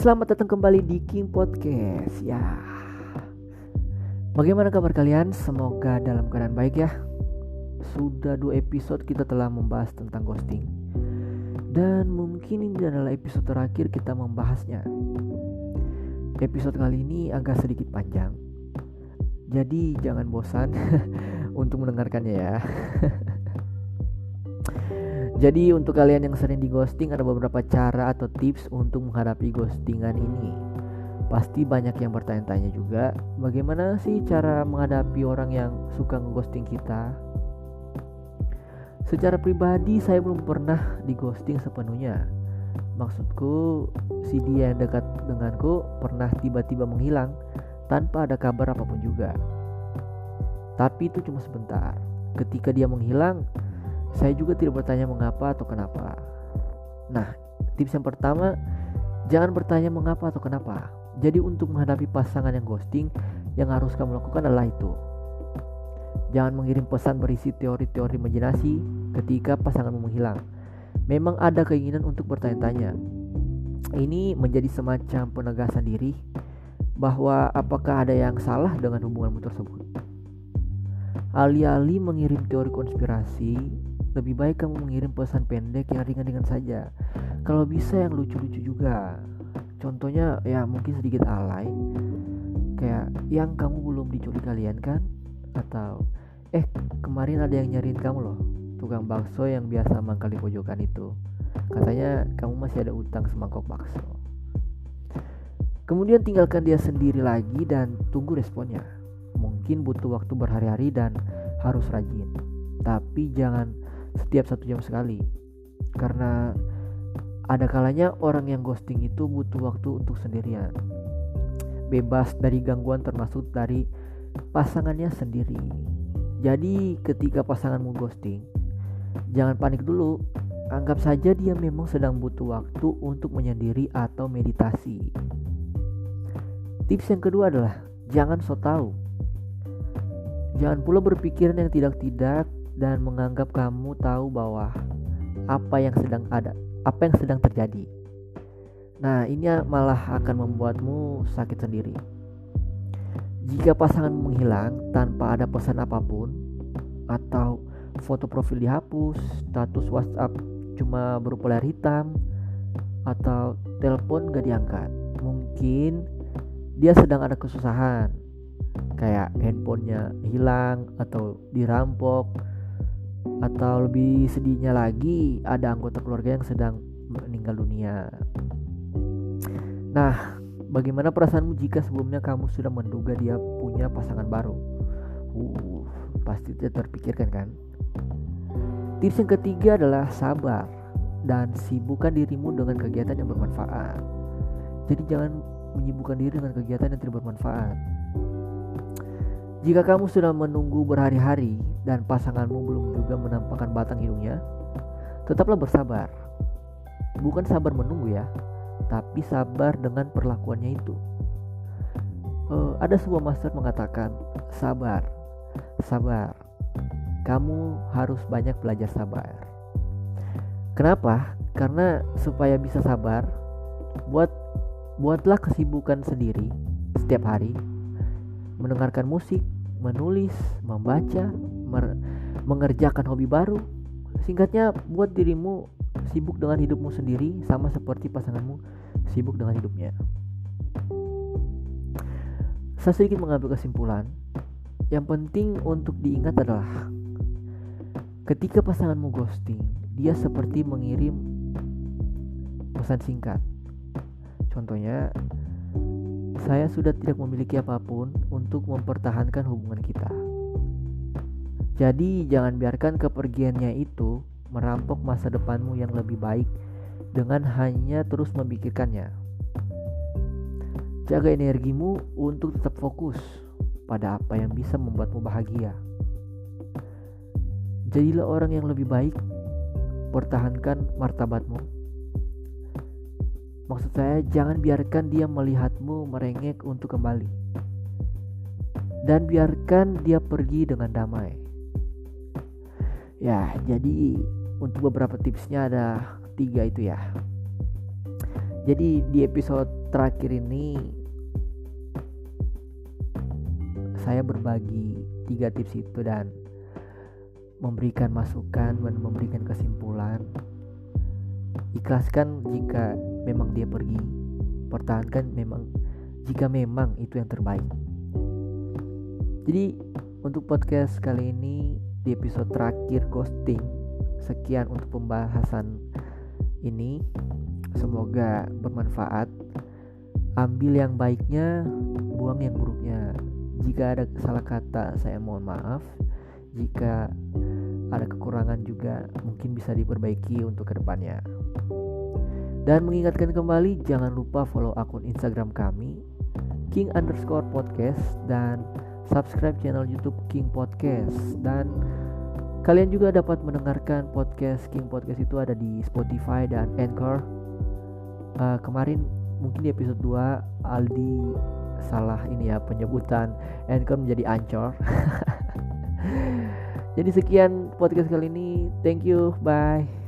Selamat datang kembali di King Podcast. Ya, bagaimana kabar kalian? Semoga dalam keadaan baik ya. Sudah 2 episode kita telah membahas tentang ghosting, dan mungkin ini adalah episode terakhir kita membahasnya. Episode kali ini agak sedikit panjang, jadi jangan bosan untuk mendengarkannya ya. Jadi untuk kalian yang sering di ghosting, ada beberapa cara atau tips untuk menghadapi ghostingan ini. Pasti banyak yang bertanya-tanya juga, bagaimana sih cara menghadapi orang yang suka ngeghosting kita? Secara pribadi saya belum pernah di ghosting sepenuhnya. Maksudku, si dia yang dekat denganku pernah tiba-tiba menghilang tanpa ada kabar apapun juga. Tapi itu cuma sebentar. Ketika dia menghilang, saya juga tidak bertanya mengapa atau kenapa. Nah, tips yang pertama, jangan bertanya mengapa atau kenapa. Jadi untuk menghadapi pasangan yang ghosting, yang harus kamu lakukan adalah itu. Jangan mengirim pesan berisi teori-teori imajinasi ketika pasanganmu menghilang. Memang ada keinginan untuk bertanya-tanya. Ini menjadi semacam penegasan diri bahwa apakah ada yang salah dengan hubunganmu tersebut. Alih-alih mengirim teori konspirasi, lebih baik kamu mengirim pesan pendek yang ringan-ringan saja. Kalau bisa yang lucu-lucu juga. Contohnya ya mungkin sedikit alay, kayak yang kamu belum diculik kalian kan? Atau kemarin ada yang nyariin kamu loh, tukang bakso yang biasa mangkal di pojokan itu. Katanya kamu masih ada utang semangkok bakso. Kemudian tinggalkan dia sendiri lagi dan tunggu responnya. Mungkin butuh waktu berhari-hari dan harus rajin. Tapi jangan setiap 1 jam sekali, karena ada kalanya orang yang ghosting itu butuh waktu untuk sendirian, bebas dari gangguan termasuk dari pasangannya sendiri. Jadi ketika pasanganmu ghosting, jangan panik dulu. Anggap saja dia memang sedang butuh waktu untuk menyendiri atau meditasi. Tips yang kedua adalah jangan so tahu. Jangan pula berpikiran yang tidak-tidak dan menganggap kamu tahu bahwa apa yang sedang terjadi. Nah, ini malah akan membuatmu sakit sendiri. Jika pasanganmu menghilang tanpa ada pesan apapun, atau foto profil dihapus, status WhatsApp cuma berupa layar hitam, atau telepon gak diangkat, mungkin dia sedang ada kesusahan, kayak handphonenya hilang atau dirampok, atau lebih sedihnya lagi ada anggota keluarga yang sedang meninggal dunia. Nah, bagaimana perasaanmu jika sebelumnya kamu sudah menduga dia punya pasangan baru? Pasti tidak terpikirkan kan? Tips yang ketiga adalah sabar dan sibukkan dirimu dengan kegiatan yang bermanfaat. Jadi jangan menyibukkan diri dengan kegiatan yang tidak bermanfaat. Jika kamu sudah menunggu berhari-hari dan pasanganmu belum juga menampakkan batang hidungnya, tetaplah bersabar. Bukan sabar menunggu ya, tapi sabar dengan perlakuannya itu. Ada sebuah master mengatakan, sabar. Kamu harus banyak belajar sabar. Kenapa? Karena supaya bisa sabar, buatlah kesibukan sendiri setiap hari. Mendengarkan musik, menulis, membaca, mengerjakan hobi baru. Singkatnya, buat dirimu sibuk dengan hidupmu sendiri, sama seperti pasanganmu sibuk dengan hidupnya. Saya sedikit mengambil kesimpulan. Yang penting untuk diingat adalah ketika pasanganmu ghosting, dia seperti mengirim pesan singkat. Contohnya, saya sudah tidak memiliki apapun untuk mempertahankan hubungan kita. Jadi jangan biarkan kepergiannya itu merampok masa depanmu yang lebih baik dengan hanya terus memikirkannya. Jaga energimu untuk tetap fokus pada apa yang bisa membuatmu bahagia. Jadilah orang yang lebih baik, pertahankan martabatmu. Maksud saya, jangan biarkan dia melihatmu merengek untuk kembali. Dan biarkan dia pergi dengan damai. Ya, jadi untuk beberapa tipsnya ada 3 itu ya. Jadi di episode terakhir ini saya berbagi 3 tips itu dan memberikan masukan dan memberikan kesimpulan. Ikhlaskan jika memang dia pergi, pertahankan jika memang itu yang terbaik. Jadi untuk podcast kali ini di episode terakhir ghosting, sekian untuk pembahasan ini. Semoga bermanfaat. Ambil yang baiknya, buang yang buruknya. Jika ada salah kata, saya mohon maaf. Jika ada kekurangan juga mungkin bisa diperbaiki untuk kedepannya. Dan mengingatkan kembali, jangan lupa follow akun Instagram kami king_podcast dan subscribe channel YouTube King Podcast. Dan kalian juga dapat mendengarkan podcast King Podcast itu ada di Spotify dan Anchor. Kemarin mungkin di episode 2 Aldi salah ini ya penyebutan Anchor menjadi Anchor. Jadi sekian podcast kali ini. Thank you. Bye.